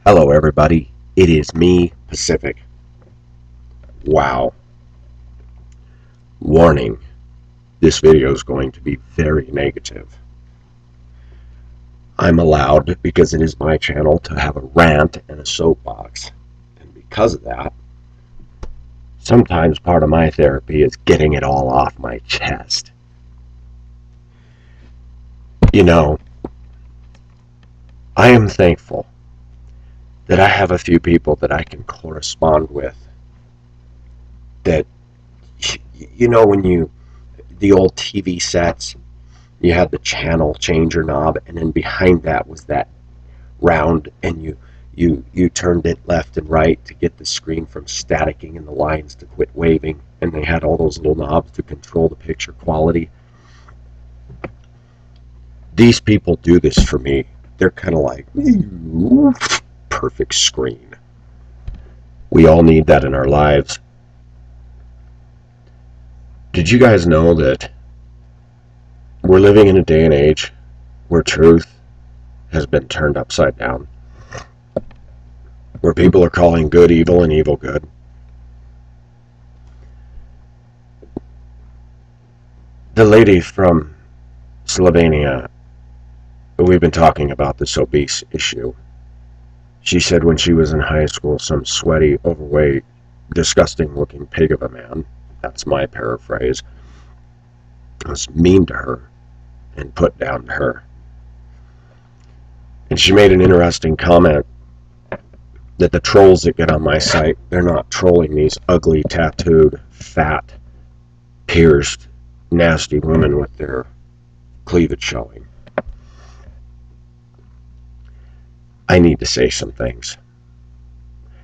Hello, everybody. It is me, Pacific. Wow. Warning. This video is going to be very negative. I'm allowed, because it is my channel, to have a rant and a soapbox. And because of that, sometimes part of my therapy is getting it all off my chest. You know, I am thankful that I have a few people that I can correspond with. That, when the old TV sets, you had the channel changer knob, and then behind that was that round, and you turned it left and right to get the screen from staticking and the lines to quit waving, and they had all those little knobs to control the picture quality. These people do this for me. They're kind of like, perfect screen. We all need that in our lives. Did you guys know that we're living in a day and age where truth has been turned upside down? Where people are calling good evil and evil good? The lady from Slovenia, we've been talking about this obese issue. She said when she was in high school, some sweaty, overweight, disgusting looking pig of a man, that's my paraphrase, was mean to her and put down to her. And she made an interesting comment that the trolls that get on my site, they're not trolling these ugly, tattooed, fat, pierced, nasty women with their cleavage showing. I need to say some things.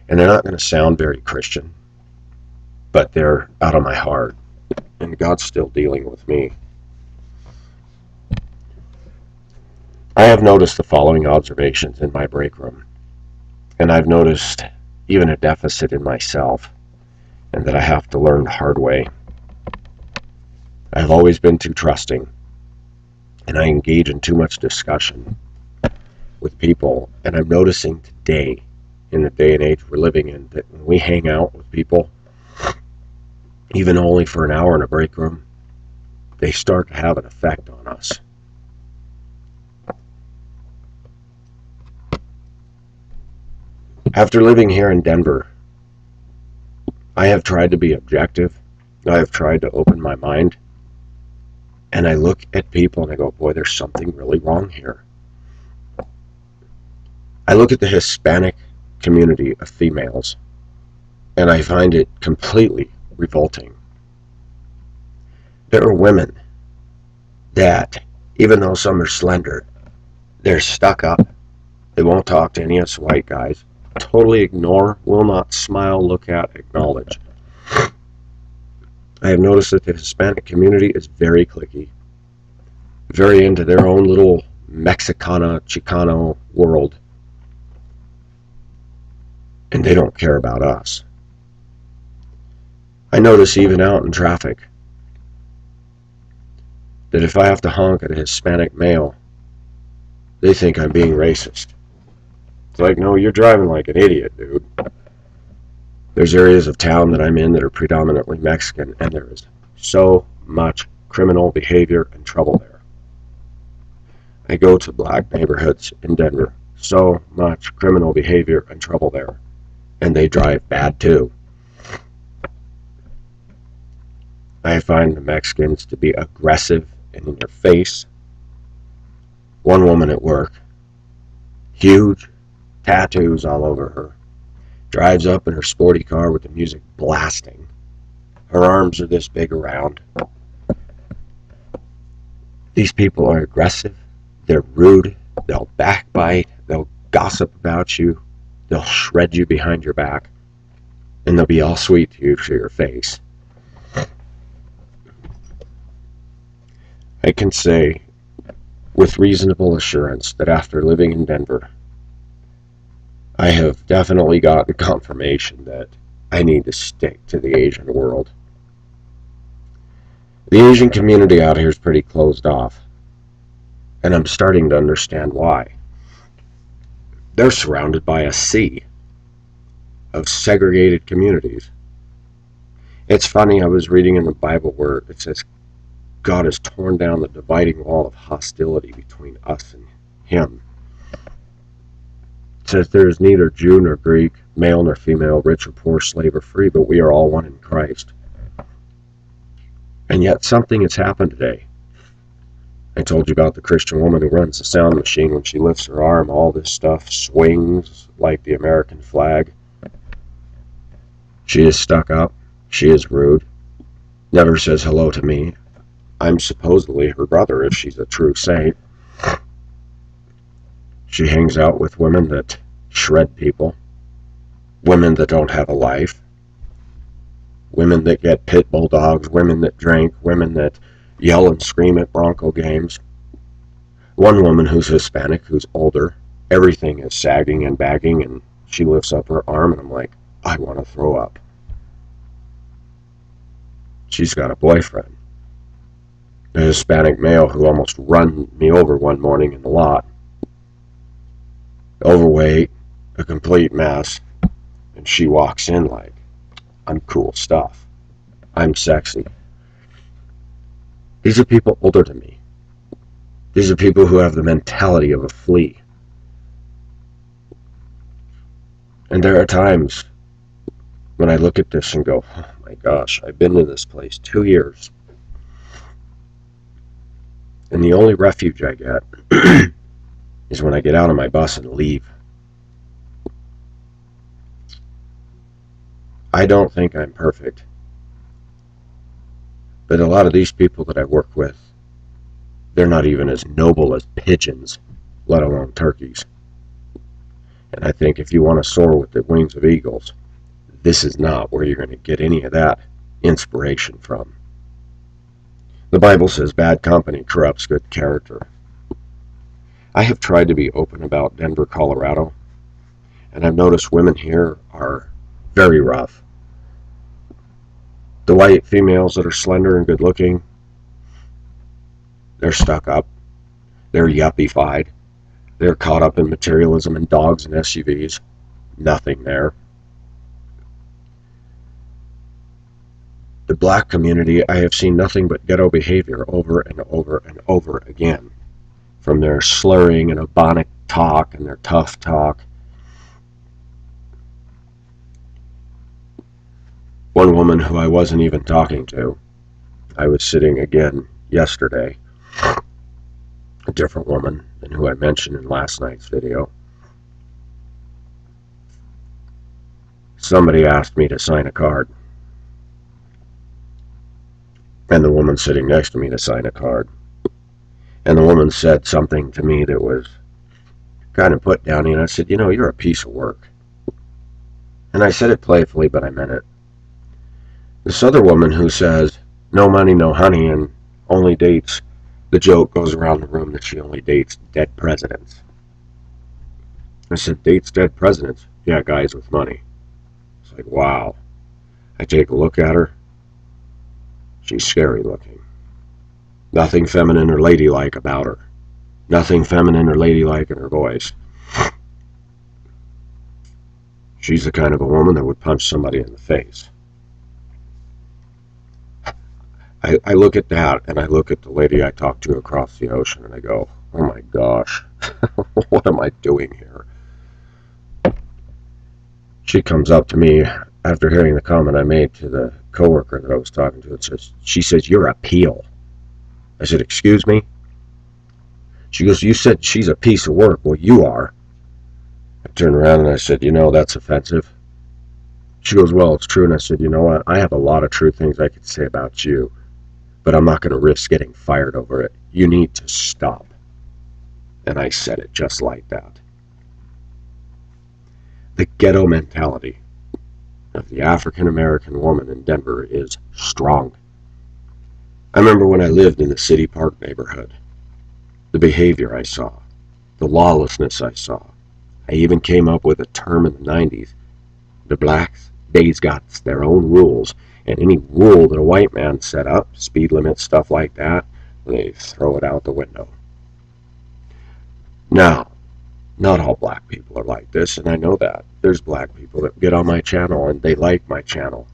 And they're not going to sound very Christian, but they're out of my heart. And God's still dealing with me. I have noticed the following observations in my break room. And I've noticed even a deficit in myself, and that I have to learn the hard way. I've always been too trusting, and I engage in too much discussion with people, and I'm noticing today, in the day and age we're living in, that when we hang out with people, even only for an hour in a break room, they start to have an effect on us. After living here in Denver, I have tried to be objective. I have tried to open my mind, and I look at people and I go, boy, there's something really wrong here. I look at the Hispanic community of females, and I find it completely revolting. There are women that, even though some are slender, they're stuck up. They won't talk to any of us white guys. Totally ignore, will not smile, look at, acknowledge. I have noticed that the Hispanic community is very cliquey, very into their own little Mexicana, Chicano world, and they don't care about us. I notice even out in traffic that if I have to honk at a Hispanic male, they think I'm being racist. It's like, no, you're driving like an idiot, dude. There's areas of town that I'm in that are predominantly Mexican, and there is so much criminal behavior and trouble there. I go to black neighborhoods in Denver. So much criminal behavior and trouble there. And they drive bad too. I find the Mexicans to be aggressive and in your face. One woman at work, huge tattoos all over her, drives up in her sporty car with the music blasting. Her arms are this big around. These people are aggressive. They're rude. They'll backbite. They'll gossip about you. They'll shred you behind your back. And they'll be all sweet to you to your face. I can say with reasonable assurance that after living in Denver, I have definitely gotten confirmation that I need to stick to the Asian world. The Asian community out here is pretty closed off, and I'm starting to understand why. They're surrounded by a sea of segregated communities. It's funny, I was reading in the Bible where it says God has torn down the dividing wall of hostility between us and him. It says there is neither Jew nor Greek, male nor female, rich or poor, slave or free, but we are all one in Christ. And yet something has happened today. I told you about the Christian woman who runs the sound machine. When she lifts her arm, all this stuff swings like the American flag. She is stuck up. She is rude. Never says hello to me. I'm supposedly her brother if she's a true saint. She hangs out with women that shred people. Women that don't have a life. Women that get pit bull dogs. Women that drink. Women that yell and scream at Bronco games. One woman who's Hispanic, who's older, everything is sagging and bagging, and she lifts up her arm, and I'm like, I want to throw up. She's got a boyfriend, a Hispanic male who almost run me over one morning in the lot. Overweight, a complete mess, and she walks in like, I'm cool stuff. I'm sexy. These are people older than me. These are people who have the mentality of a flea. And there are times when I look at this and go, oh my gosh, I've been in this place 2 years. And the only refuge I get is when I get out of my bus and leave. I don't think I'm perfect. But a lot of these people that I work with, they're not even as noble as pigeons, let alone turkeys. And I think if you want to soar with the wings of eagles, this is not where you're going to get any of that inspiration from. The Bible says bad company corrupts good character. I have tried to be open about Denver, Colorado, and I've noticed women here are very rough. The white females that are slender and good looking, they're stuck up. They're yuppie-fied. They're caught up in materialism and dogs and SUVs. Nothing there. The black community, I have seen nothing but ghetto behavior over and over and over again. From their slurring and ebonic talk and their tough talk. One woman who I wasn't even talking to, I was sitting again yesterday, a different woman than who I mentioned in last night's video. Somebody asked me to sign a card. And the woman sitting next to me to sign a card. And the woman said something to me that was kind of put down, and I said, you know, you're a piece of work. And I said it playfully, but I meant it. This other woman who says, no money, no honey, and only dates, the joke goes around the room that she only dates dead presidents. I said, dates dead presidents? Yeah, guys with money. It's like, wow. I take a look at her. She's scary looking. Nothing feminine or ladylike about her. Nothing feminine or ladylike in her voice. She's the kind of a woman that would punch somebody in the face. I look at that, and I look at the lady I talked to across the ocean, and I go, oh my gosh, what am I doing here? She comes up to me after hearing the comment I made to the coworker that I was talking to, and she says, you're a peel. I said, excuse me? She goes, you said she's a piece of work. Well, you are. I turned around and I said, you know, that's offensive. She goes, well, it's true. And I said, you know what? I have a lot of true things I could say about you, but I'm not going to risk getting fired over it. You need to stop. And I said it just like that. The ghetto mentality of the African-American woman in Denver is strong. I remember when I lived in the City Park neighborhood, the behavior I saw, the lawlessness I saw. I even came up with a term in the 90s. The blacks, they's got their own rules, and any rule that a white man set up, speed limits, stuff like that, they throw it out the window. Now, Not all black people are like this, and I know that. There's black people that get on my channel and they like my channel.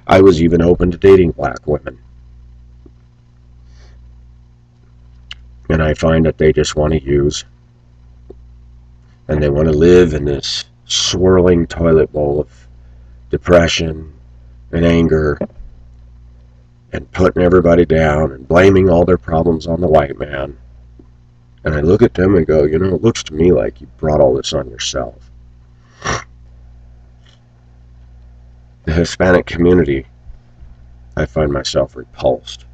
I was even open to dating black women. And I find that they just want to use, and they want to live in this swirling toilet bowl of depression and anger and putting everybody down and blaming all their problems on the white man. And I look at them and go, you know, it looks to me like you brought all this on yourself. The Hispanic community, I find myself repulsed.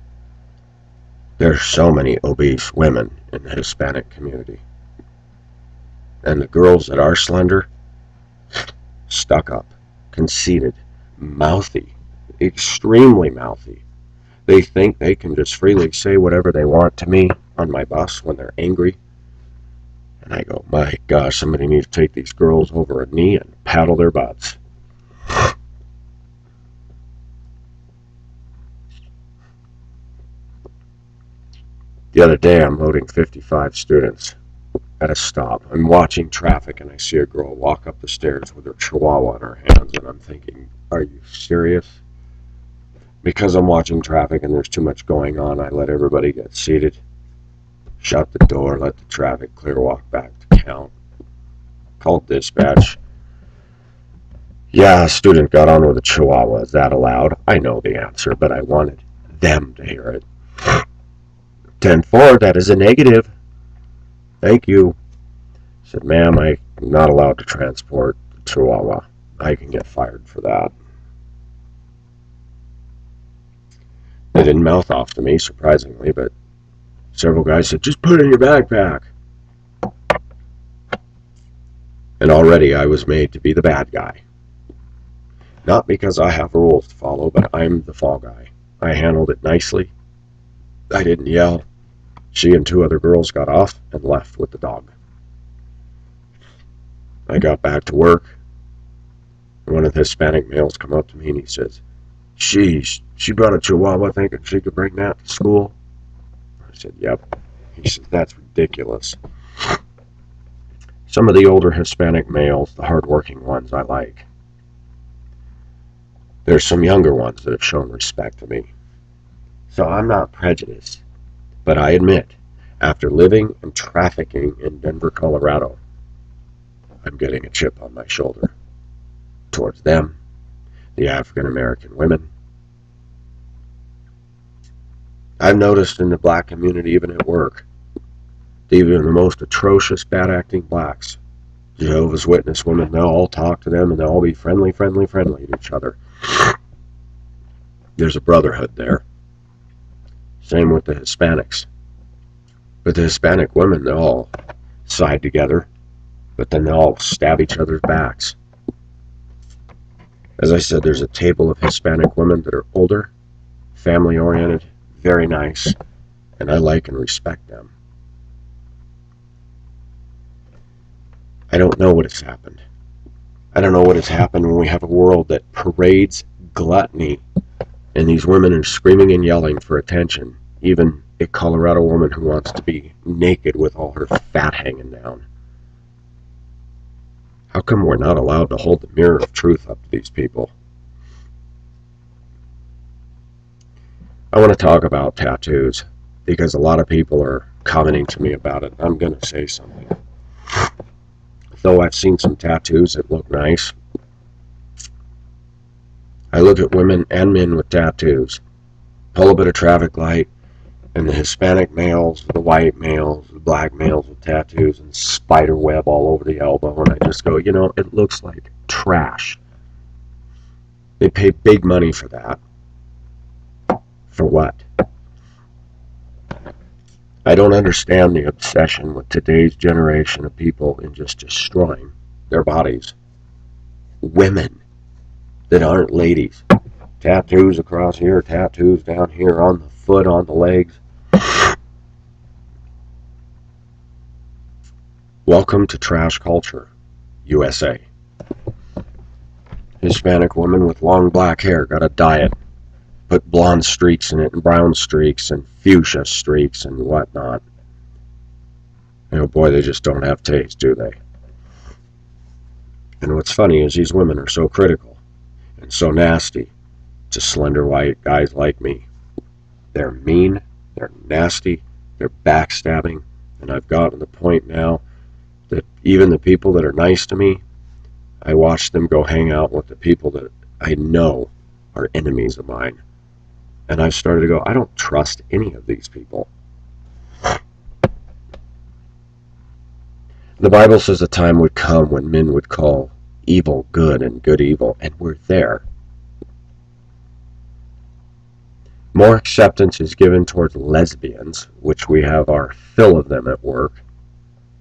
There's so many obese women in the Hispanic community. And the girls that are slender, stuck up, conceited, mouthy, extremely mouthy. They think they can just freely say whatever they want to me on my bus when they're angry. And I go, my gosh, somebody needs to take these girls over a knee and paddle their butts. The other day, I'm loading 55 students at a stop. I'm watching traffic, and I see a girl walk up the stairs with her chihuahua in her hands, and I'm thinking, are you serious? Because I'm watching traffic and there's too much going on, I let everybody get seated, shut the door, let the traffic clear, walk back to count. Called dispatch. Yeah, a student got on with a chihuahua. Is that allowed? I know the answer, but I wanted them to hear it. 10-4, that is a negative. Thank you. I said, ma'am, I'm not allowed to transport the chihuahua. I can get fired for that. They didn't mouth off to me, surprisingly, but several guys said, just put it in your backpack. And already I was made to be the bad guy. Not because I have rules to follow, but I'm the fall guy. I handled it nicely. I didn't yell. She and 2 other girls got off and left with the dog. I got back to work. One of the Hispanic males come up to me and he says, she brought a chihuahua thinking she could bring that to school. I said, yep. He said, that's ridiculous. Some of the older Hispanic males, the hardworking ones, I like. There's some younger ones that have shown respect to me. So I'm not prejudiced. But I admit, after living and trafficking in Denver, Colorado, I'm getting a chip on my shoulder towards them, the African American women. I've noticed in the black community, even at work, even the most atrocious, bad-acting blacks, Jehovah's Witness women, they'll all talk to them and they'll all be friendly to each other. There's a brotherhood there. Same with the Hispanics. But the Hispanic women, they all side together, but then they all stab each other's backs. As I said, there's a table of Hispanic women that are older, family-oriented, very nice, and I like and respect them. I don't know what has happened. I don't know what has happened when we have a world that parades gluttony, and these women are screaming and yelling for attention. Even a Colorado woman who wants to be naked with all her fat hanging down. How come we're not allowed to hold the mirror of truth up to these people? I want to talk about tattoos because a lot of people are commenting to me about it. I'm going to say something. Though I've seen some tattoos that look nice, I look at women and men with tattoos, pull a bit of traffic light, and the Hispanic males, the white males, the black males with tattoos and spider web all over the elbow, and I just go, you know, it looks like trash. They pay big money for that. For what? I don't understand the obsession with today's generation of people in just destroying their bodies. Women that aren't ladies. Tattoos across here, tattoos down here, on the foot, on the legs. Welcome to trash culture, USA. Hispanic woman with long black hair got a diet. Put blonde streaks in it and brown streaks and fuchsia streaks and whatnot. And oh boy, they just don't have taste, do they? And what's funny is these women are so critical and so nasty to slender white guys like me. They're mean, they're nasty, they're backstabbing, and I've gotten to the point now that even the people that are nice to me, I watch them go hang out with the people that I know are enemies of mine. And I've started to go, I don't trust any of these people. The Bible says a time would come when men would call evil good and good evil, and we're there. More acceptance is given towards lesbians, which we have our fill of them at work.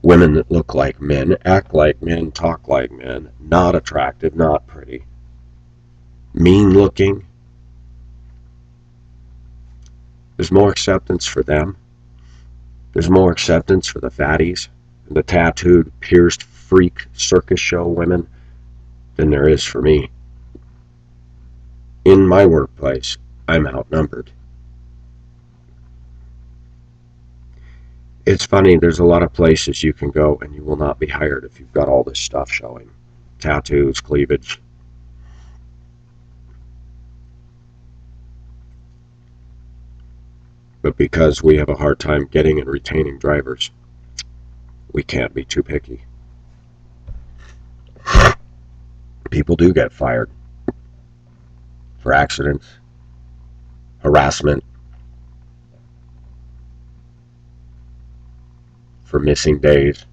Women that look like men, act like men, talk like men, not attractive, not pretty, mean looking. There's more acceptance for them. There's more acceptance for the fatties and the tattooed, pierced freak circus show women than there is for me. In my workplace, I'm outnumbered. It's funny, there's a lot of places you can go and you will not be hired if you've got all this stuff showing. Tattoos, cleavage. But because we have a hard time getting and retaining drivers, we can't be too picky. People do get fired for accidents, harassment, for missing days,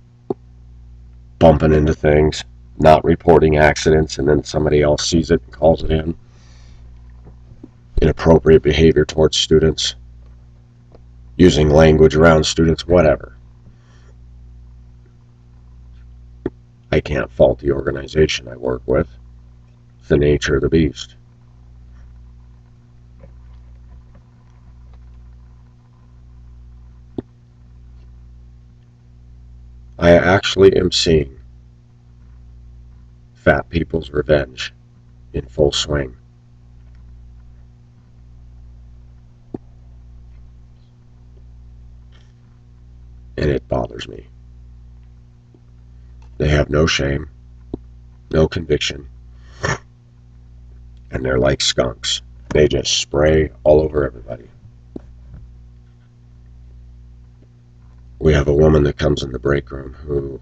bumping into things, not reporting accidents, and then somebody else sees it and calls it in. Inappropriate behavior towards students, using language around students, whatever. I can't fault the organization I work with. It's the nature of the beast. I actually am seeing fat people's revenge in full swing. And it bothers me. They have no shame, no conviction, and they're like skunks. They just spray all over everybody. We have a woman that comes in the break room who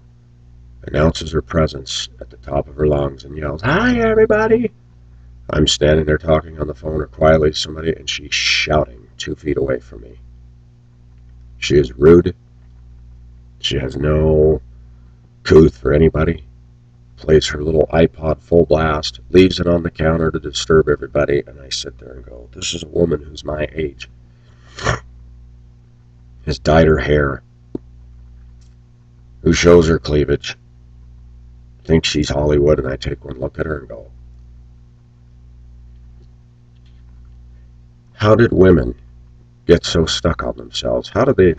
announces her presence at the top of her lungs and yells, "Hi, everybody!" I'm standing there talking on the phone or quietly to somebody, and she's shouting 2 feet away from me. She is rude. She has no couth for anybody. Plays her little iPod full blast, leaves it on the counter to disturb everybody, and I sit there and go, this is a woman who's my age. Has dyed her hair, who shows her cleavage, thinks she's Hollywood, and I take one look at her and go, how did women get so stuck on themselves? How do they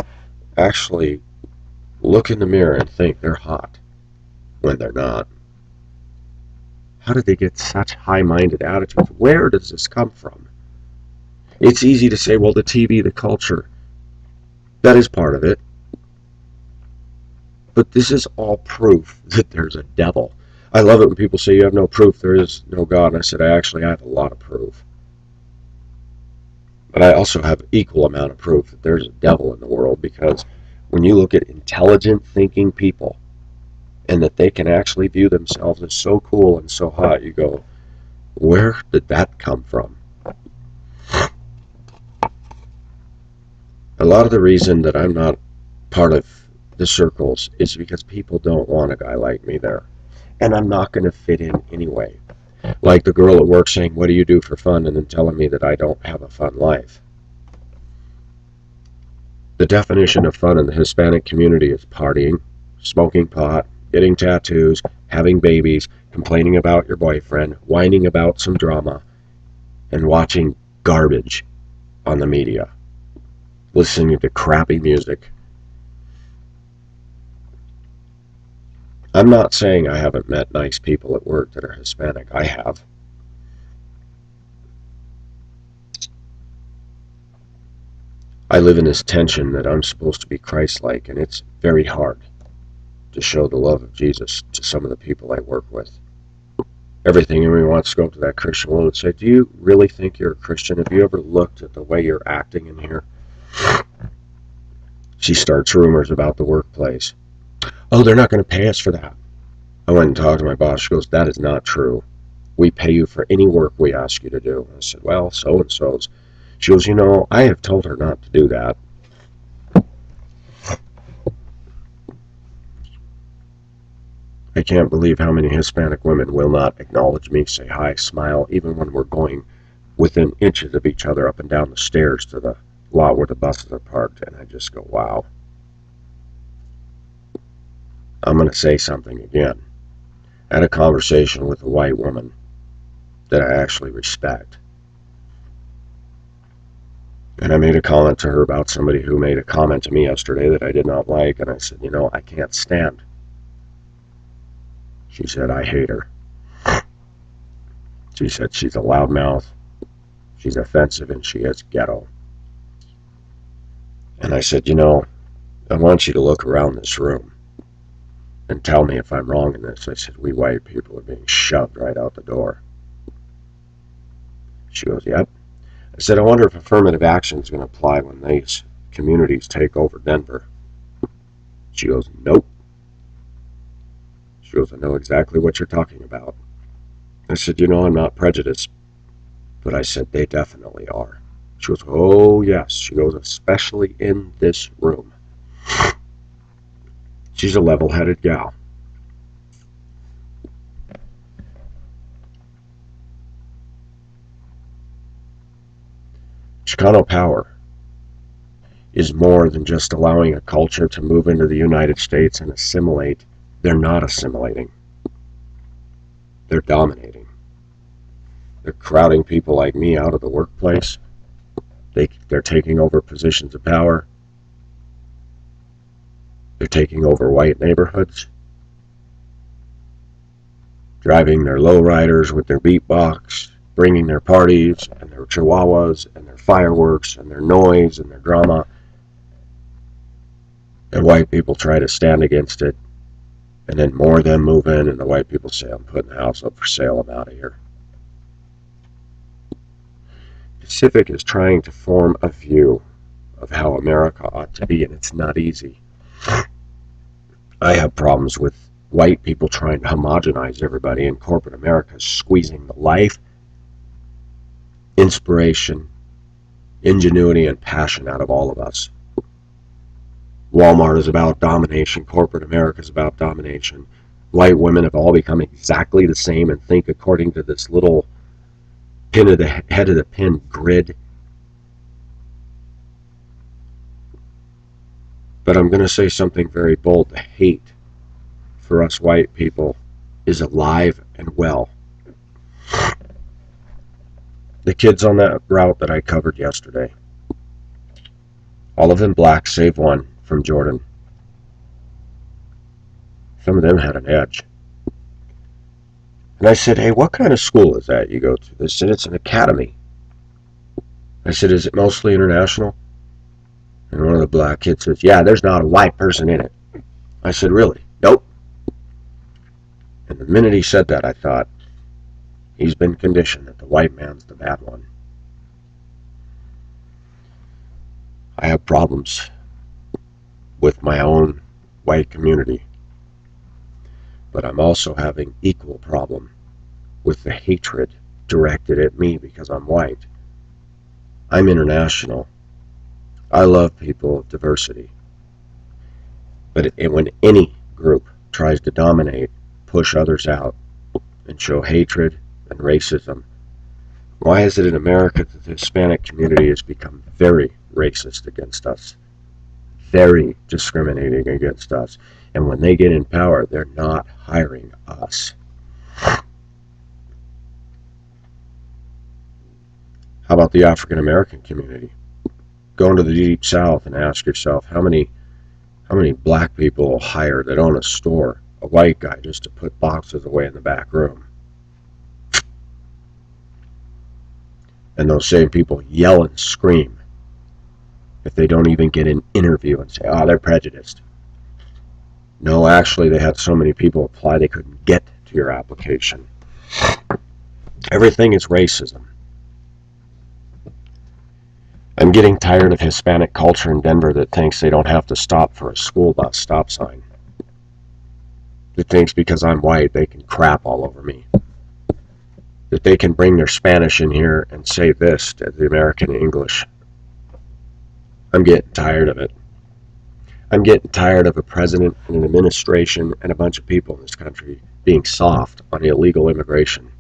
actually look in the mirror and think they're hot when they're not? How did they get such high-minded attitudes? Where does this come from? It's easy to say, well, the TV, the culture, that is part of it. But this is all proof that there's a devil. I love it when people say you have no proof, there is no God. And I said, I have a lot of proof. But I also have equal amount of proof that there's a devil in the world, because when you look at intelligent thinking people and that they can actually view themselves as so cool and so hot, you go, where did that come from? A lot of the reason that I'm not part of the circles is because people don't want a guy like me there. And I'm not going to fit in anyway. Like the girl at work saying, what do you do for fun? And then telling me that I don't have a fun life. The definition of fun in the Hispanic community is partying, smoking pot, getting tattoos, having babies, complaining about your boyfriend, whining about some drama, and watching garbage on the media, listening to crappy music. I'm not saying I haven't met nice people at work that are Hispanic. I have. I live in this tension that I'm supposed to be Christ-like, and it's very hard to show the love of Jesus to some of the people I work with. Everything in me wants to go up to that Christian woman and say, do you really think you're a Christian? Have you ever looked at the way you're acting in here? She starts rumors about the workplace. Oh, they're not going to pay us for that. I went and talked to my boss. She goes, that is not true. We pay you for any work we ask you to do. I said, well, so-and-so's. She goes, I have told her not to do that. I can't believe how many Hispanic women will not acknowledge me, say hi, smile, even when we're going within inches of each other up and down the stairs to the lot where the buses are parked. And I just go, wow. I'm going to say something again. I had a conversation with a white woman that I actually respect. And I made a comment to her about somebody who made a comment to me yesterday that I did not like. And I said, I can't stand. She said, I hate her. She said she's a loudmouth, she's offensive, and she is ghetto. And I said, I want you to look around this room and tell me if I'm wrong in this. I said, we white people are being shoved right out the door. She goes, yep. I said, I wonder if affirmative action is going to apply when these communities take over Denver. She goes, nope. She goes, I know exactly what you're talking about. I said, I'm not prejudiced. But I said, they definitely are. She goes, oh, yes. She goes, especially in this room. She's a level-headed gal. Chicano power is more than just allowing a culture to move into the United States and assimilate. They're not assimilating. They're dominating. They're crowding people like me out of the workplace. They're taking over positions of power. They're taking over white neighborhoods, driving their lowriders with their beatbox, bringing their parties and their chihuahuas and their fireworks and their noise and their drama. And white people try to stand against it. And then more of them move in, and the white people say, I'm putting the house up for sale, I'm out of here. Pacific is trying to form a view of how America ought to be, and it's not easy. I have problems with white people trying to homogenize everybody, and corporate America is squeezing the life, inspiration, ingenuity, and passion out of all of us. Walmart is about domination. Corporate America is about domination. White women have all become exactly the same and think according to this little pin of the head of the pin grid. But I'm going to say something very bold. The hate for us white people is alive and well. The kids on that route that I covered yesterday, all of them black, save one from Jordan. Some of them had an edge. And I said, hey, what kind of school is that you go to? They said, it's an academy. I said, is it mostly international? And one of the black kids says, yeah, there's not a white person in it. I said, really? Nope. And the minute he said that, I thought, he's been conditioned that the white man's the bad one. I have problems with my own white community. But I'm also having equal problem with the hatred directed at me because I'm white. I'm international. I love people of diversity. But when any group tries to dominate, push others out, and show hatred and racism, why is it in America that the Hispanic community has become very racist against us? Very discriminating against us. And when they get in power, they're not hiring us. How about the African American community? Go into the Deep South and ask yourself how many black people will hire that own a store, a white guy, just to put boxes away in the back room. And those same people yell and scream if they don't even get an interview and say, oh, they're prejudiced. No, actually, they had so many people apply they couldn't get to your application. Everything is racism. I'm getting tired of Hispanic culture in Denver that thinks they don't have to stop for a school bus stop sign. That thinks because I'm white they can crap all over me. That they can bring their Spanish in here and say this to the American English. I'm getting tired of it. I'm getting tired of a president and an administration and a bunch of people in this country being soft on illegal immigration.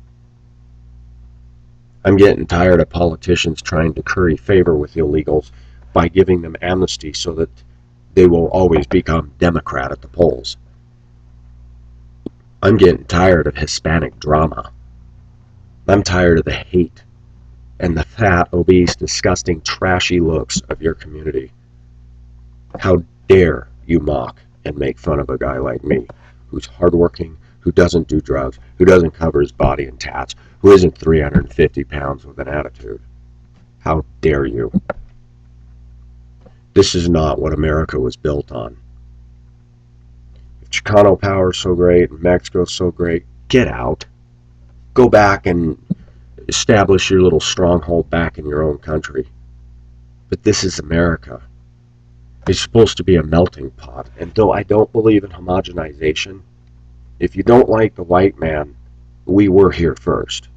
I'm getting tired of politicians trying to curry favor with illegals by giving them amnesty so that they will always become Democrat at the polls. I'm getting tired of Hispanic drama. I'm tired of the hate and the fat, obese, disgusting, trashy looks of your community. How dare you mock and make fun of a guy like me, who's hardworking, who doesn't do drugs, who doesn't cover his body in tats, who isn't 350 pounds with an attitude. How dare you? This is not what America was built on. If Chicano power is so great and Mexico's so great, get out. Go back and establish your little stronghold back in your own country. But this is America. It's supposed to be a melting pot. And though I don't believe in homogenization, if you don't like the white man, we were here first.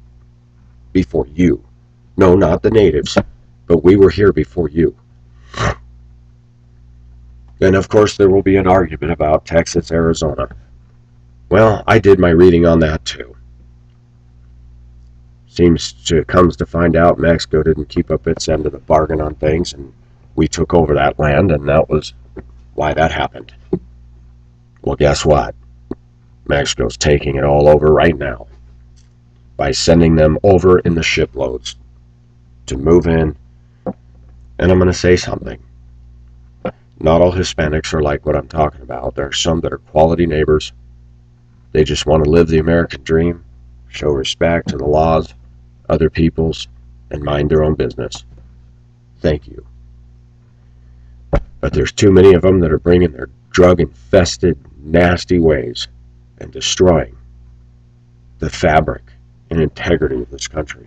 Before you. No, not the natives, but we were here before you. And of course there will be an argument about Texas, Arizona. Well, I did my reading on that too. Comes to find out Mexico didn't keep up its end of the bargain on things, and we took over that land, and that was why that happened. Well, guess what? Mexico's taking it all over right now by sending them over in the shiploads to move in. And I'm going to say something. Not all Hispanics are like what I'm talking about. There are some that are quality neighbors. They just want to live the American dream, show respect to the laws, other people's, and mind their own business. Thank you. But there's too many of them that are bringing their drug-infested, nasty ways and destroying the fabric and integrity of this country.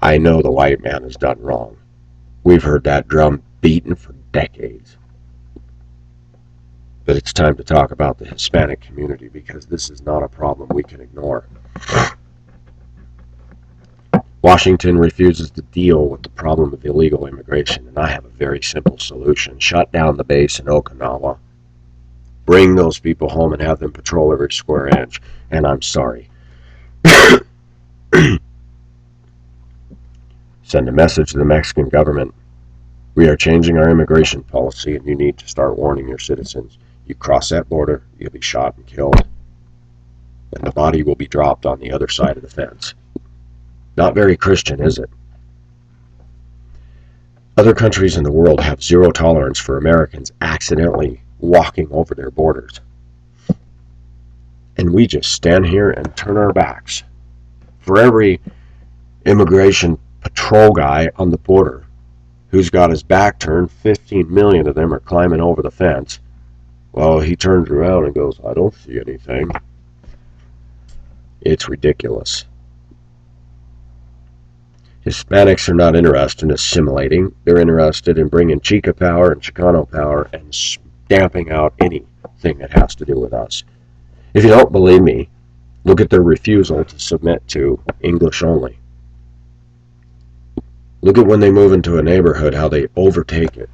I know the white man has done wrong. We've heard that drum beaten for decades. But it's time to talk about the Hispanic community, because this is not a problem we can ignore. Washington refuses to deal with the problem of illegal immigration, and I have a very simple solution. Shut down the base in Okinawa. Bring those people home and have them patrol every square inch. And I'm sorry. Send a message to the Mexican government. We are changing our immigration policy, and you need to start warning your citizens. You cross that border, you'll be shot and killed. And the body will be dropped on the other side of the fence. Not very Christian, is it? Other countries in the world have zero tolerance for Americans accidentally walking over their borders. And we just stand here and turn our backs. For every immigration patrol guy on the border who's got his back turned, 15 million of them are climbing over the fence. Well, he turns around and goes, I don't see anything. It's ridiculous. Hispanics are not interested in assimilating. They're interested in bringing Chica power and Chicano power and stamping out anything that has to do with us. If you don't believe me, look at their refusal to submit to English only. Look at when they move into a neighborhood, how they overtake it.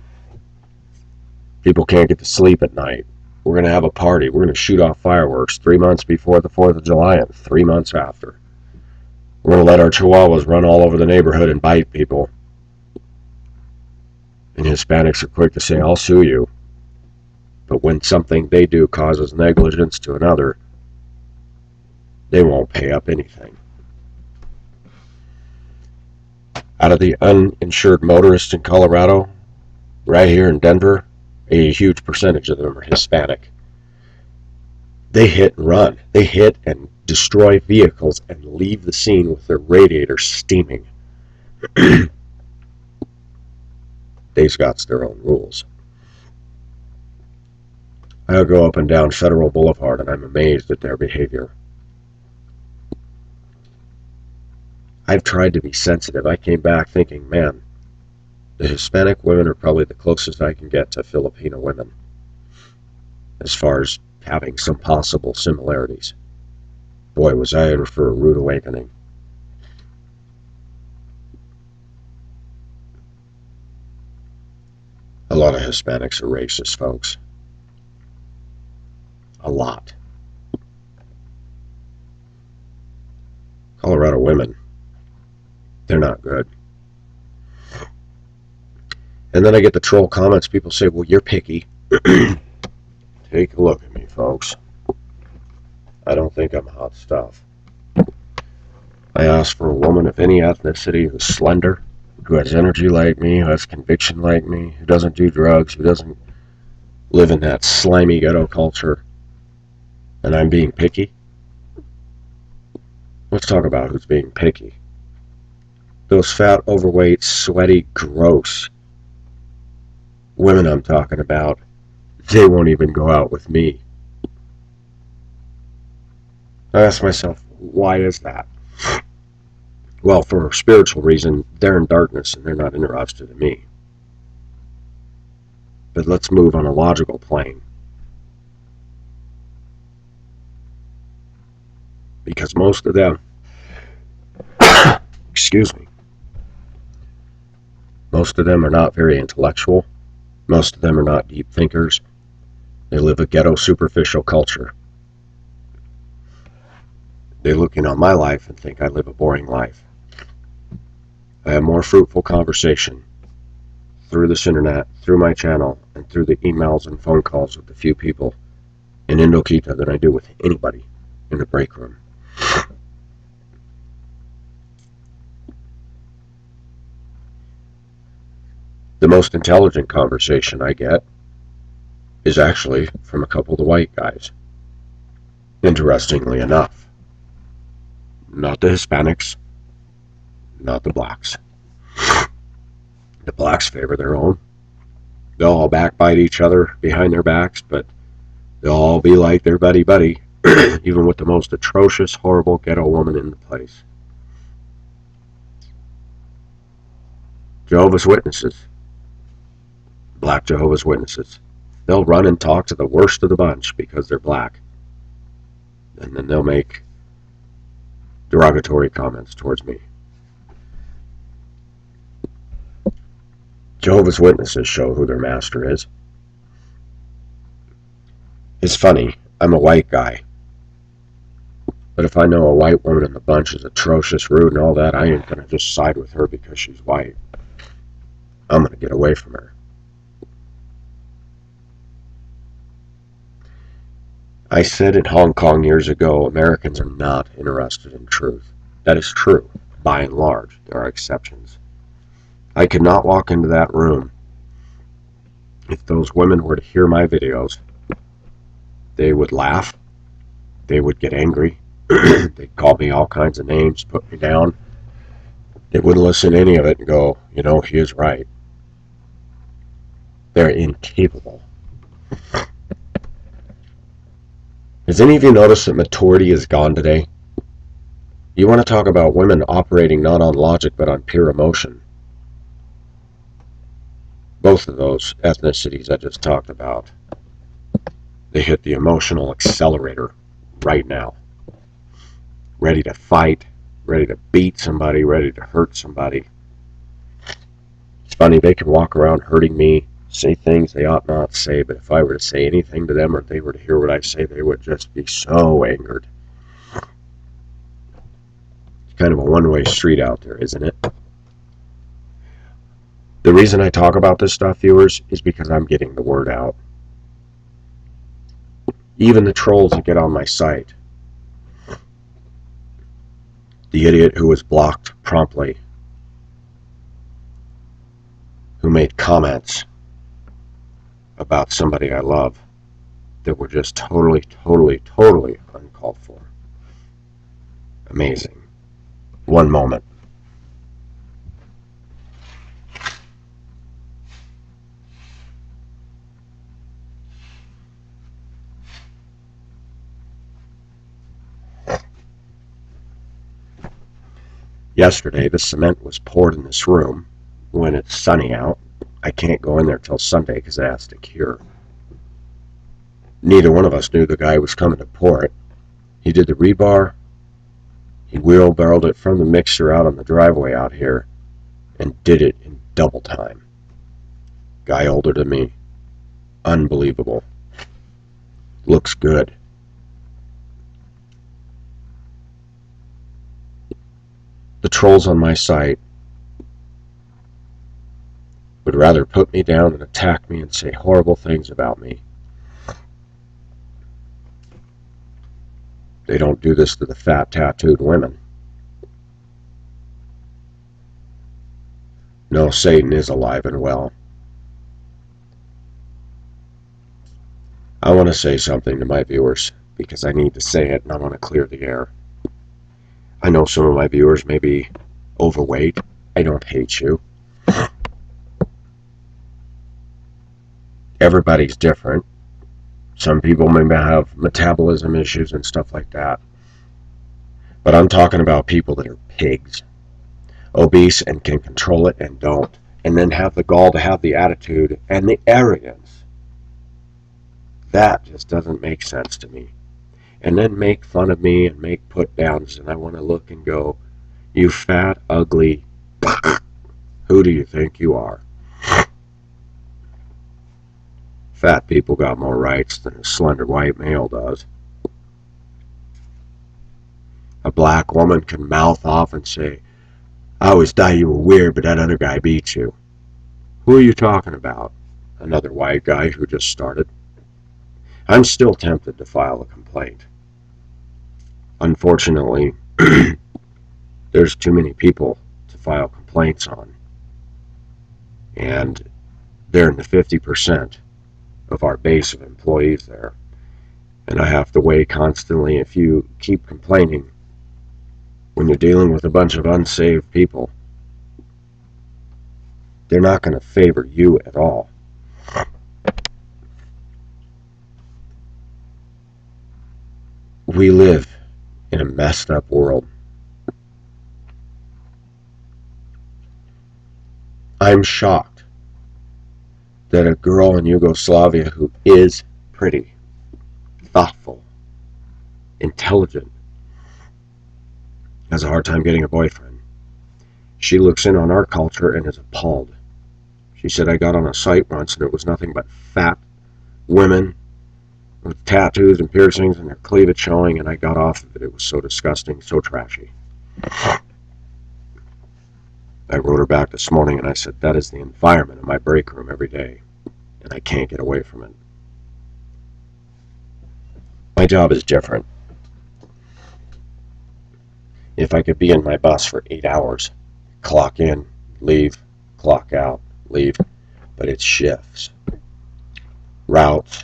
People can't get to sleep at night. We're going to have a party. We're going to shoot off fireworks 3 months before the 4th of July and 3 months after. We're going to let our chihuahuas run all over the neighborhood and bite people. And Hispanics are quick to say, I'll sue you. But when something they do causes negligence to another, they won't pay up anything. Out of the uninsured motorists in Colorado, right here in Denver, a huge percentage of them are Hispanic. They hit and run. They hit and destroy vehicles and leave the scene with their radiators steaming. They've got their own rules. I'll go up and down Federal Boulevard and I'm amazed at their behavior. I've tried to be sensitive. I came back thinking, man, the Hispanic women are probably the closest I can get to Filipino women as far as having some possible similarities. Boy, was I in for a rude awakening. A lot of Hispanics are racist, folks. A lot. Colorado women, they're not good. And then I get the troll comments. People say, well, you're picky. Take a look at me, folks. I don't think I'm hot stuff. I asked for a woman of any ethnicity who's slender, who has energy like me, who has conviction like me, who doesn't do drugs, who doesn't live in that slimy ghetto culture, and I'm being picky? Let's talk about who's being picky. Those fat, overweight, sweaty, gross women I'm talking about, they won't even go out with me. I ask myself, why is that? Well, for a spiritual reason, they're in darkness and they're not interested in me. But let's move on a logical plane. Because most of them, excuse me, most of them are not very intellectual. Most of them are not deep thinkers. They live a ghetto superficial culture. They look in on my life and think I live a boring life. I have more fruitful conversation through this internet, through my channel, and through the emails and phone calls with a few people in Indoquita than I do with anybody in the break room. The most intelligent conversation I get is actually from a couple of the white guys. Interestingly enough. Not the Hispanics, not the blacks. The blacks favor their own. They'll all backbite each other behind their backs, but they'll all be like their buddy, even with the most atrocious, horrible ghetto woman in the place. Jehovah's Witnesses. Black Jehovah's Witnesses. They'll run and talk to the worst of the bunch because they're black. And then they'll make derogatory comments towards me. Jehovah's Witnesses show who their master is. It's funny, I'm a white guy. But if I know a white woman in the bunch is atrocious, rude, and all that, I ain't gonna just side with her because she's white. I'm gonna get away from her. I said in Hong Kong years ago, Americans are not interested in truth. That is true, by and large. There are exceptions. I could not walk into that room. If those women were to hear my videos, they would laugh. They would get angry. They'd call me all kinds of names, put me down. They wouldn't listen to any of it and go, you know, he is right. They're incapable. Has any of you noticed that maturity is gone today? You want to talk about women operating not on logic but on pure emotion. Both of those ethnicities I just talked about, they hit the emotional accelerator right now. Ready to fight, ready to beat somebody, ready to hurt somebody. It's funny, they can walk around hurting me, say things they ought not say, but if I were to say anything to them or if they were to hear what I say, they would just be so angered. It's kind of a one-way street out there, isn't it? The reason I talk about this stuff, viewers, is because I'm getting the word out. Even the trolls that get on my site. The idiot who was blocked promptly, who made comments about somebody I love that were just totally uncalled for. Amazing. One moment. Yesterday, the cement was poured in this room when it's sunny out. I can't go in there till Sunday because it has to cure. Neither one of us knew the guy was coming to pour it. He did the rebar. He wheelbarrowed it from the mixer out on the driveway out here and did it in double time. Guy older than me. Unbelievable. Looks good. The trolls on my site would rather put me down and attack me and say horrible things about me. They don't do this to the fat, tattooed women. No, Satan is alive and well. I want to say something to my viewers because I need to say it and I want to clear the air. I know some of my viewers may be overweight. I don't hate you. Everybody's different. Some people may have metabolism issues and stuff like that. But I'm talking about people that are pigs, obese and can control it and don't, and then have the gall to have the attitude and the arrogance. That just doesn't make sense to me. And then make fun of me and make put downs, and I want to look and go, you fat, ugly, who do you think you are? Fat people got more rights than a slender white male does. A black woman can mouth off and say, I always thought you were weird, but that other guy beat you. Who are you talking about? Another white guy who just started. I'm still tempted to file a complaint. Unfortunately, there's too many people to file complaints on. And they're in the 50% of our base of employees there. And I have to weigh constantly, if you keep complaining when you're dealing with a bunch of unsaved people, they're not going to favor you at all. We live in a messed up world. I'm shocked that a girl in Yugoslavia who is pretty, thoughtful, intelligent, has a hard time getting a boyfriend. She looks in on our culture and is appalled. She said, I got on a site once and it was nothing but fat women with tattoos and piercings and their cleavage showing, and I got off of it. It was so disgusting, so trashy. I wrote her back this morning and I said, that is the environment in my break room every day, and I can't get away from it. My job is different. If I could be in my bus for 8 hours, clock in, leave, clock out, leave, but it's shifts. Routes,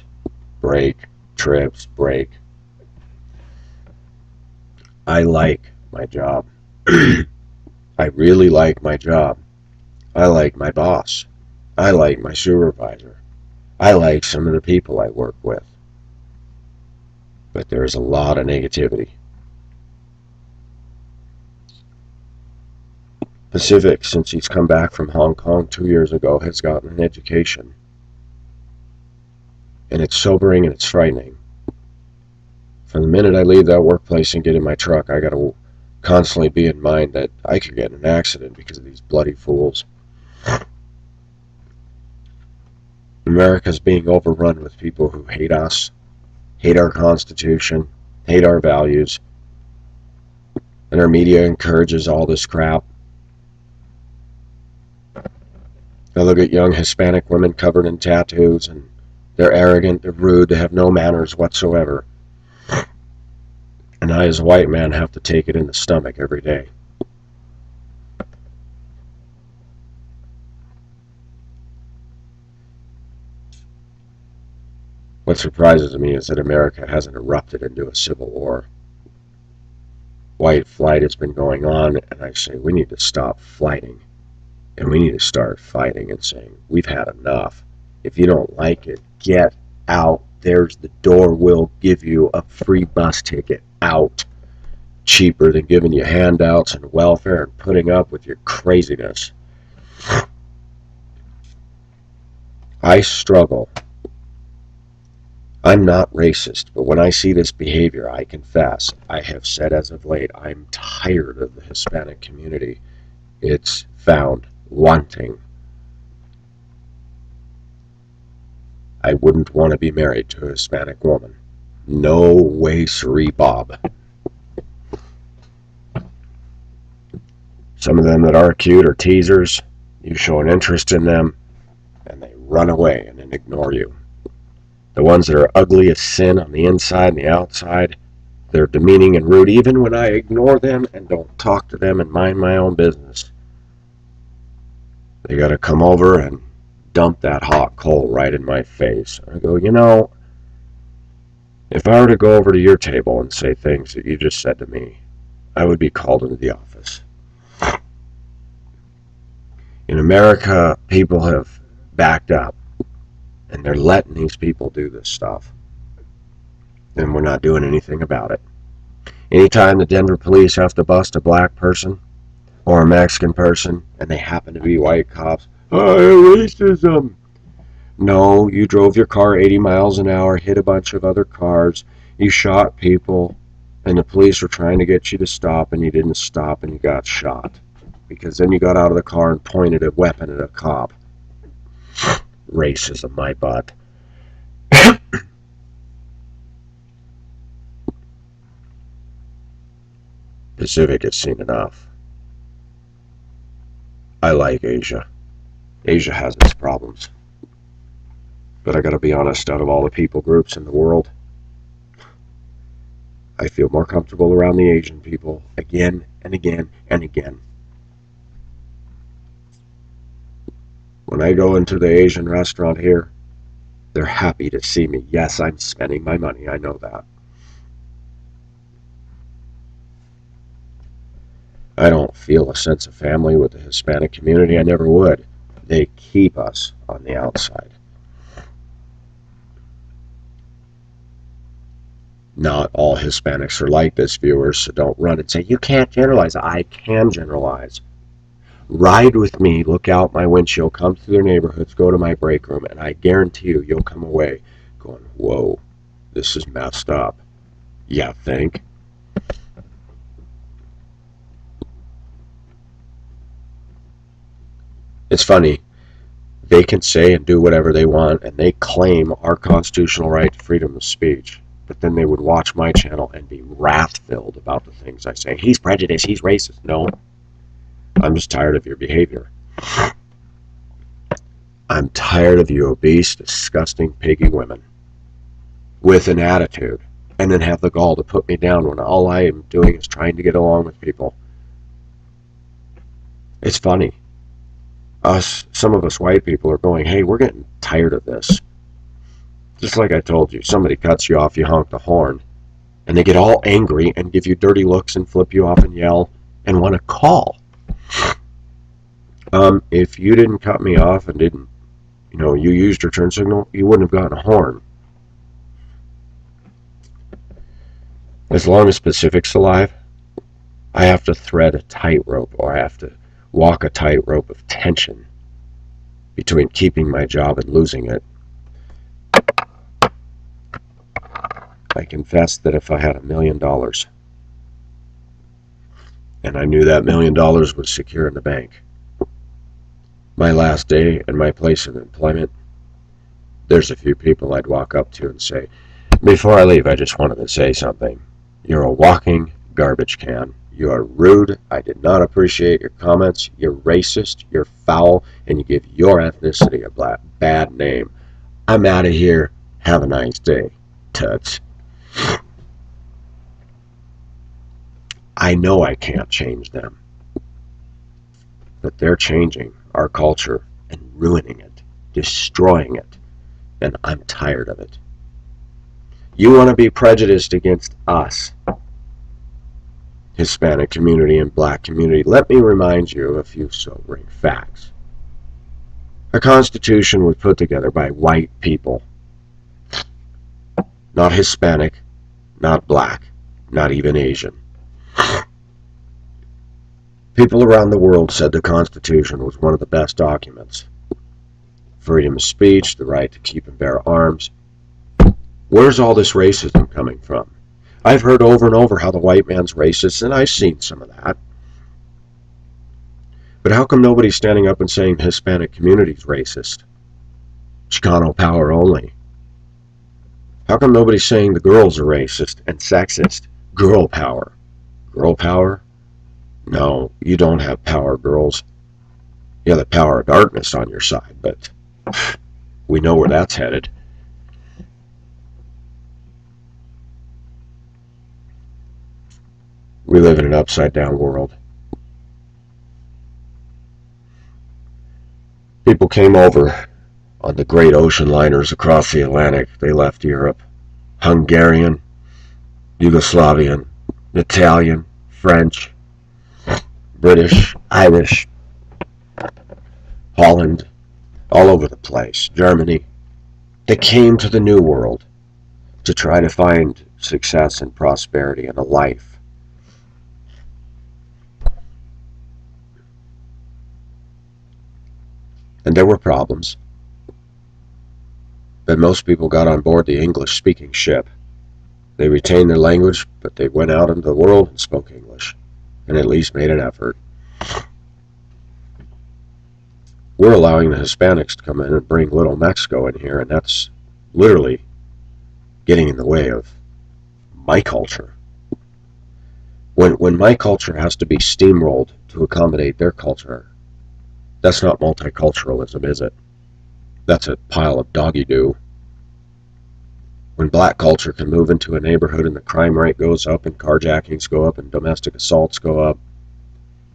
break, trips, break. I like my job. I really like my job. I like my boss. I like my supervisor. I like some of the people I work with. But there's a lot of negativity. Pacific, since he's come back from Hong Kong 2 years ago, has gotten an education. And it's sobering and it's frightening. From the minute I leave that workplace and get in my truck, I got to constantly be in mind that I could get in an accident because of these bloody fools. America's being overrun with people who hate us, hate our Constitution, hate our values, and our media encourages all this crap. I look at young Hispanic women covered in tattoos, and they're arrogant, they're rude, they have no manners whatsoever. And I, as a white man, have to take it in the stomach every day. What surprises me is that America hasn't erupted into a civil war. White flight has been going on, and I say we need to stop flighting. And we need to start fighting and saying, we've had enough. If you don't like it, get out. There's the door. We'll give you a free bus ticket out. cheaper than giving you handouts and welfare and putting up with your craziness. I struggle. I'm not racist, but when I see this behavior, I confess, I have said as of late, I'm tired of the Hispanic community. It's found wanting. I wouldn't want to be married to a Hispanic woman. No way, siree, Bob. Some of them that are cute are teasers. You show an interest in them, and they run away and then ignore you. The ones that are ugly as sin on the inside and the outside, they're demeaning and rude even when I ignore them and don't talk to them and mind my own business. They got to come over and dump that hot coal right in my face. I go, if I were to go over to your table and say things that you just said to me, I would be called into the office. In America, people have backed up, and they're letting these people do this stuff. And we're not doing anything about it. Anytime the Denver police have to bust a black person or a Mexican person, and they happen to be white cops, racism. No, you drove your car 80 miles an hour, hit a bunch of other cars, you shot people, and the police were trying to get you to stop, and you didn't stop, and you got shot. Because then you got out of the car and pointed a weapon at a cop. Racism, my butt. Pacific has seen enough. I like Asia. Asia has its problems. But I gotta be honest, out of all the people groups in the world, I feel more comfortable around the Asian people again and again and again. When I go into the Asian restaurant here, they're happy to see me. Yes, I'm spending my money, I know that. I don't feel a sense of family with the Hispanic community. I never would. They keep us on the outside. Not all Hispanics are like this, viewers, so don't run and say, you can't generalize. I can generalize. Ride with me, look out my windshield, come through their neighborhoods, go to my break room, and I guarantee you'll come away going, whoa, this is messed up. Yeah, think? It's funny. They can say and do whatever they want, and they claim our constitutional right to freedom of speech. But then they would watch my channel and be wrath-filled about the things I say. He's prejudiced, he's racist. No, I'm just tired of your behavior. I'm tired of you obese, disgusting, piggy women with an attitude, and then have the gall to put me down when all I am doing is trying to get along with people. It's funny. Some of us white people are going, hey, we're getting tired of this. Just like I told you, somebody cuts you off, you honk the horn, and they get all angry and give you dirty looks and flip you off and yell and want to call. If you didn't cut me off and didn't, you used your turn signal, you wouldn't have gotten a horn. As long as Pacific's alive, I have to thread a tightrope, or I have to walk a tightrope of tension between keeping my job and losing it. I confess that if I had $1 million and I knew that $1 million was secure in the bank, my last day and my place of employment, there's a few people I'd walk up to and say, before I leave, I just wanted to say something. You're a walking garbage can. You are rude. I did not appreciate your comments. You're racist. You're foul. And you give your ethnicity a bad name. I'm out of here. Have a nice day. Tuts. I know I can't change them. But they're changing our culture and ruining it. Destroying it. And I'm tired of it. You want to be prejudiced against us, Hispanic community and black community. Let me remind you of a few sobering facts. Our Constitution was put together by white people. Not Hispanic, not black, not even Asian. People around the world said the Constitution was one of the best documents. Freedom of speech, the right to keep and bear arms. Where's all this racism coming from? I've heard over and over how the white man's racist, and I've seen some of that. But how come nobody's standing up and saying the Hispanic community's racist? Chicano power only. How come nobody's saying the girls are racist and sexist? Girl power. Girl power? No, you don't have power, girls. You have the power of darkness on your side, but we know where that's headed. We live in an upside-down world. People came over on the great ocean liners across the Atlantic. They left Europe. Hungarian, Yugoslavian, Italian, French, British, Irish, Holland, all over the place, Germany. They came to the New World to try to find success and prosperity and a life. And there were problems. But most people got on board the English-speaking ship. They retained their language, but they went out into the world and spoke English, and at least made an effort. We're allowing the Hispanics to come in and bring little Mexico in here, and that's literally getting in the way of my culture. When my culture has to be steamrolled to accommodate their culture, that's not multiculturalism, is it? That's a pile of doggy-doo. When black culture can move into a neighborhood and the crime rate goes up and carjackings go up and domestic assaults go up,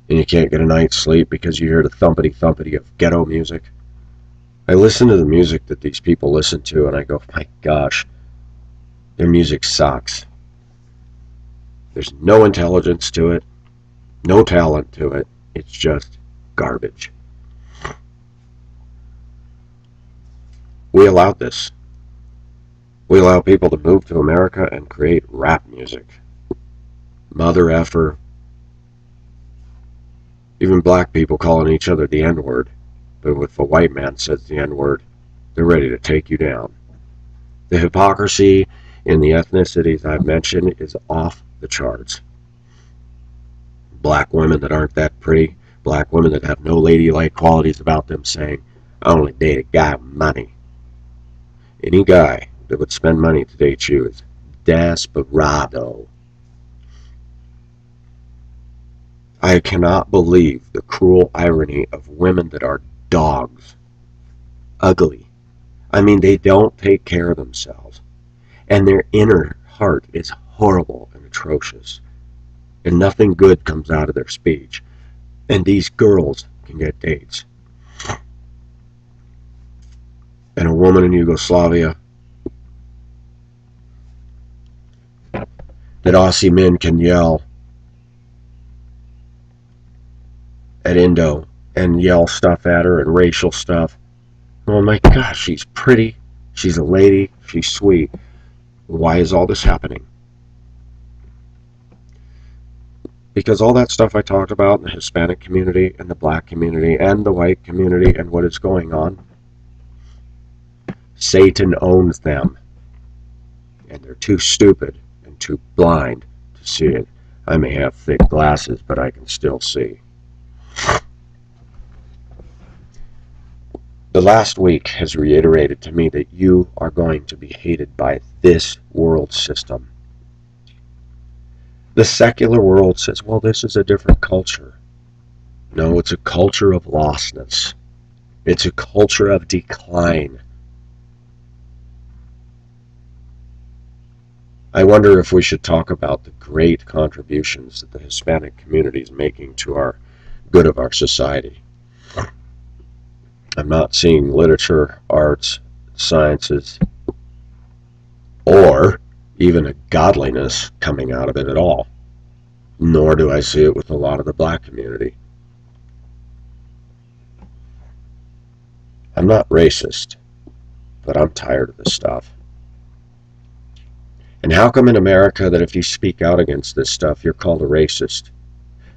and you can't get a night's sleep because you hear the thumpity-thumpity of ghetto music. I listen to the music that these people listen to and I go, my gosh, their music sucks. There's no intelligence to it, no talent to it. It's just garbage. We allowed this. We allow people to move to America and create rap music. Mother effer. Even black people calling each other the N-word. But if a white man says the N-word, they're ready to take you down. The hypocrisy in the ethnicities I've mentioned is off the charts. Black women that aren't that pretty. Black women that have no ladylike qualities about them saying, I only date a guy with money. Any guy that would spend money to date you is desperado. I cannot believe the cruel irony of women that are dogs. Ugly. I mean, they don't take care of themselves. And their inner heart is horrible and atrocious. And nothing good comes out of their speech. And these girls can get dates. And a woman in Yugoslavia that Aussie men can yell at Indo and yell stuff at her and racial stuff. Oh my gosh, she's pretty, she's a lady, she's sweet. Why is all this happening? Because all that stuff I talked about in the Hispanic community and the black community and the white community and what is going on, Satan owns them. And they're too stupid and too blind to see it. I may have thick glasses, but I can still see. The last week has reiterated to me that you are going to be hated by this world system. The secular world says, well, this is a different culture. No, it's a culture of lostness. It's a culture of decline. I wonder if we should talk about the great contributions that the Hispanic community is making to our good of our society. I'm not seeing literature, arts, sciences, or even a godliness coming out of it at all. Nor do I see it with a lot of the black community. I'm not racist, but I'm tired of this stuff. And how come in America that if you speak out against this stuff, you're called a racist?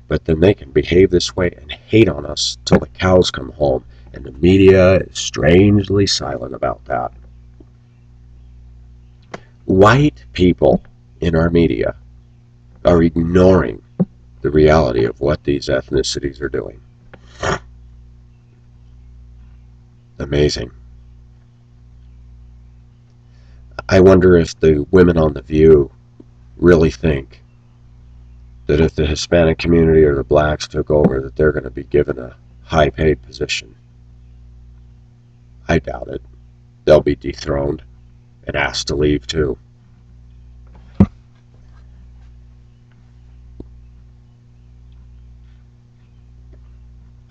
But then they can behave this way and hate on us till the cows come home, and the media is strangely silent about that. White people in our media are ignoring the reality of what these ethnicities are doing. Amazing. I wonder if the women on The View really think that if the Hispanic community or the blacks took over, that they're going to be given a high-paid position. I doubt it. They'll be dethroned and asked to leave too.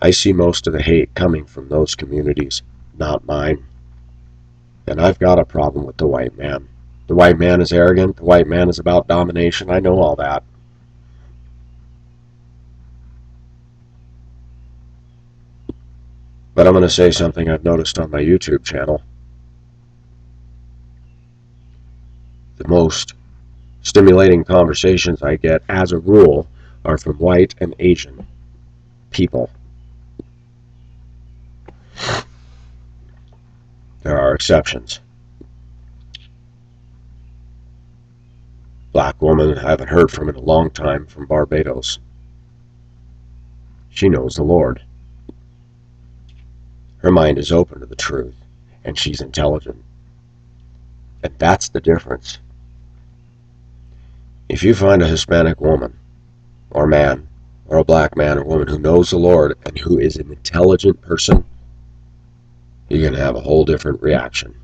I see most of the hate coming from those communities, not mine. And I've got a problem with the white man. The white man is arrogant. The white man is about domination. I know all that. But I'm going to say something I've noticed on my YouTube channel. The most stimulating conversations I get, as a rule, are from white and Asian people. There are exceptions. Black woman I haven't heard from in a long time, from Barbados. She knows the Lord. Her mind is open to the truth, and she's intelligent. And that's the difference. If you find a Hispanic woman, or man, or a black man or woman who knows the Lord and who is an intelligent person, you're going to have a whole different reaction.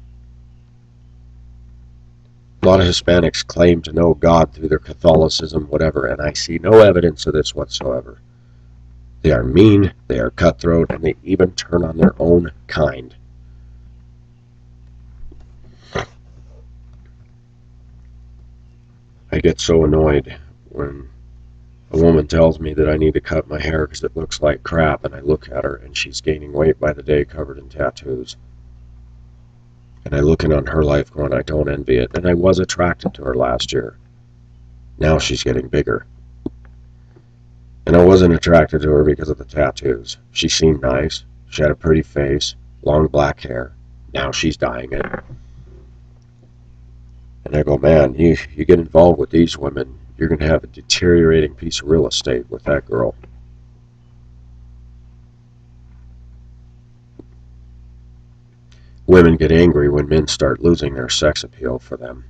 A lot of Hispanics claim to know God through their Catholicism, whatever, and I see no evidence of this whatsoever. They are mean, they are cutthroat, and they even turn on their own kind. I get so annoyed when a woman tells me that I need to cut my hair because it looks like crap, and I look at her and she's gaining weight by the day, covered in tattoos. And I look in on her life going, I don't envy it. And I was attracted to her last year. Now she's getting bigger. And I wasn't attracted to her because of the tattoos. She seemed nice. She had a pretty face, long black hair. Now she's dyeing it. And I go, man, you get involved with these women, you're going to have a deteriorating piece of real estate with that girl. Women get angry when men start losing their sex appeal for them,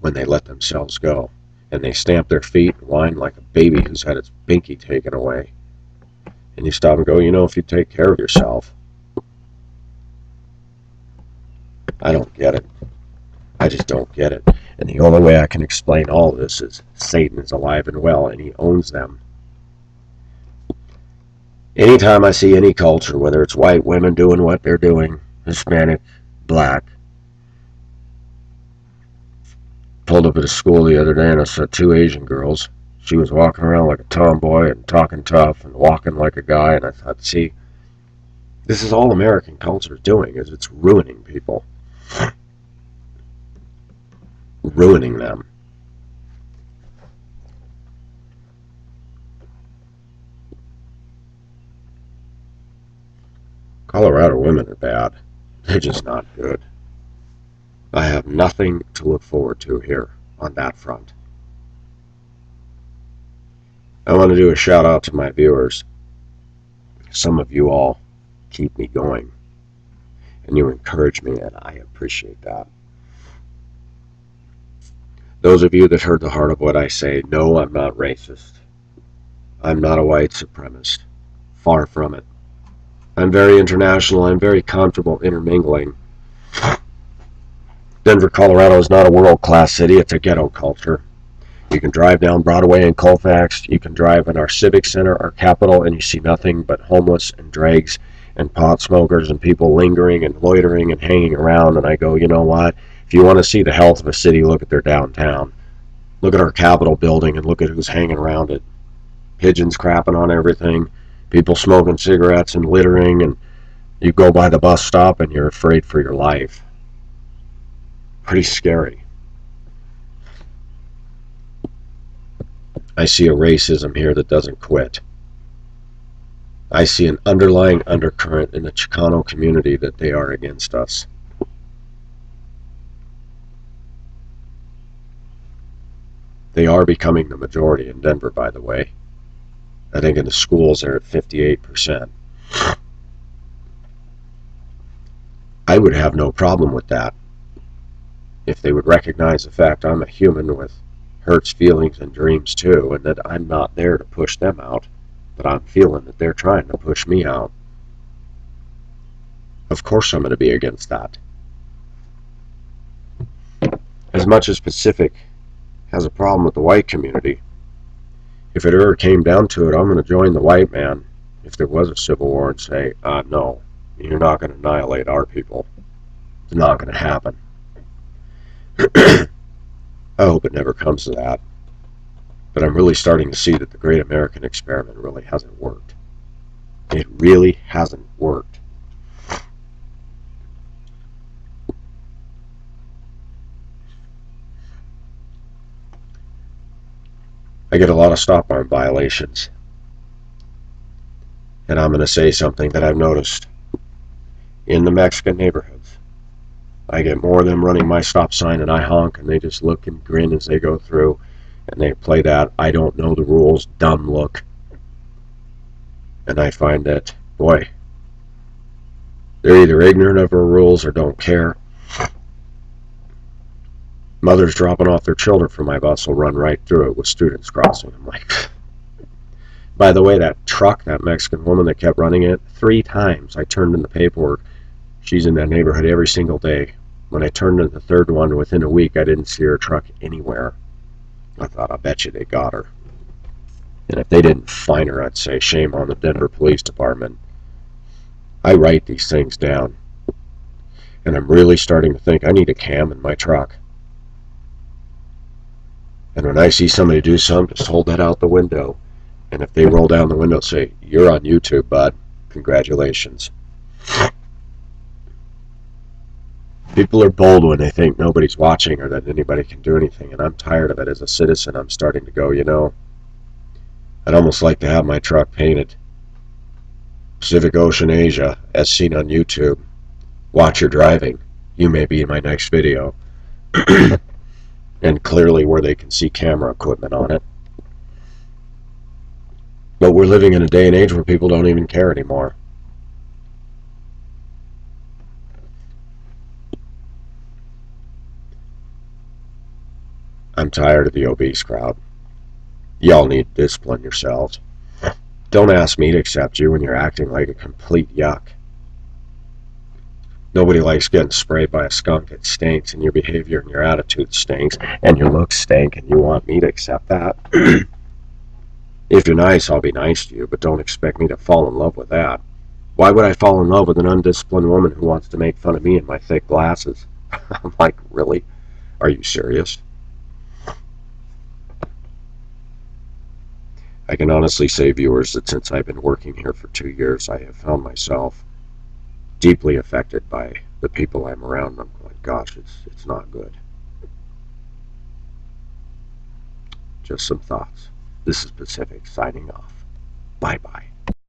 when they let themselves go, and they stamp their feet and whine like a baby who's had its binky taken away. And you stop and go, if you take care of yourself. I don't get it. I just don't get it. And the only way I can explain all this is Satan is alive and well, and he owns them. Anytime I see any culture, whether it's white women doing what they're doing, Hispanic, black. Pulled up at a school the other day and I saw two Asian girls. She was walking around like a tomboy and talking tough and walking like a guy, and I thought, see, this is all American culture is doing, is it's ruining people. Ruining them. Colorado women are bad. They're just not good. I have nothing to look forward to here on that front. I want to do a shout out to my viewers. Some of you all keep me going, and you encourage me, and I appreciate that. Those of you that heard the heart of what I say, no, I'm not racist. I'm not a white supremacist. Far from it. I'm very international. I'm very comfortable intermingling. Denver, Colorado is not a world-class city. It's a ghetto culture. You can drive down Broadway in Colfax. You can drive in our civic center, our capital, and you see nothing but homeless and dregs and pot smokers and people lingering and loitering and hanging around. And I go, you know what? If you want to see the health of a city, look at their downtown. Look at our Capitol building and look at who's hanging around it. Pigeons crapping on everything. People smoking cigarettes and littering, and you go by the bus stop and you're afraid for your life. Pretty scary. I see a racism here that doesn't quit. I see an underlying undercurrent in the Chicano community that they are against us. They are becoming the majority in Denver, by the way. I think in the schools they're at 58%. I would have no problem with that if they would recognize the fact I'm a human with hurts, feelings, and dreams too, and that I'm not there to push them out, but I'm feeling that they're trying to push me out. Of course I'm going to be against that. As much as Pacific has a problem with the white community, if it ever came down to it, I'm going to join the white man if there was a civil war and say, no, you're not going to annihilate our people. It's not going to happen. I hope it never comes to that. But I'm really starting to see that the great American experiment really hasn't worked. It really hasn't worked. I get a lot of stop arm violations. And I'm going to say something that I've noticed in the Mexican neighborhoods. I get more of them running my stop sign and I honk and they just look and grin as they go through and they play that I don't know the rules dumb look. And I find that, boy, they're either ignorant of our rules or don't care. Mothers dropping off their children from my bus will run right through it with students crossing. I'm like, by the way, that truck, that Mexican woman that kept running it, 3 times I turned in the paperwork. She's in that neighborhood every single day. When I turned in the 3rd one, within a week, I didn't see her truck anywhere. I thought, I bet you they got her. And if they didn't find her, I'd say, shame on the Denver Police Department. I write these things down. And I'm really starting to think I need a cam in my truck. And when I see somebody do something, just hold that out the window. And if they roll down the window, say, you're on YouTube, bud. Congratulations. People are bold when they think nobody's watching or that anybody can do anything, and I'm tired of it. As a citizen, I'm starting to go, I'd almost like to have my truck painted Pacific Ocean Asia, as seen on YouTube. Watch your driving. You may be in my next video. And clearly where they can see camera equipment on it. But we're living in a day and age where people don't even care anymore. I'm tired of the obese crowd. Y'all need to discipline yourselves. Don't ask me to accept you when you're acting like a complete yuck. Nobody likes getting sprayed by a skunk. It stinks, and your behavior and your attitude stinks, and your looks stink, and you want me to accept that? If you're nice, I'll be nice to you, but don't expect me to fall in love with that. Why would I fall in love with an undisciplined woman who wants to make fun of me and my thick glasses? I'm like, really? Are you serious? I can honestly say, viewers, that since I've been working here for 2 years, I have found myself deeply affected by the people I'm around. I'm going, gosh, it's not good. Just some thoughts. This is Pacific signing off. Bye-bye.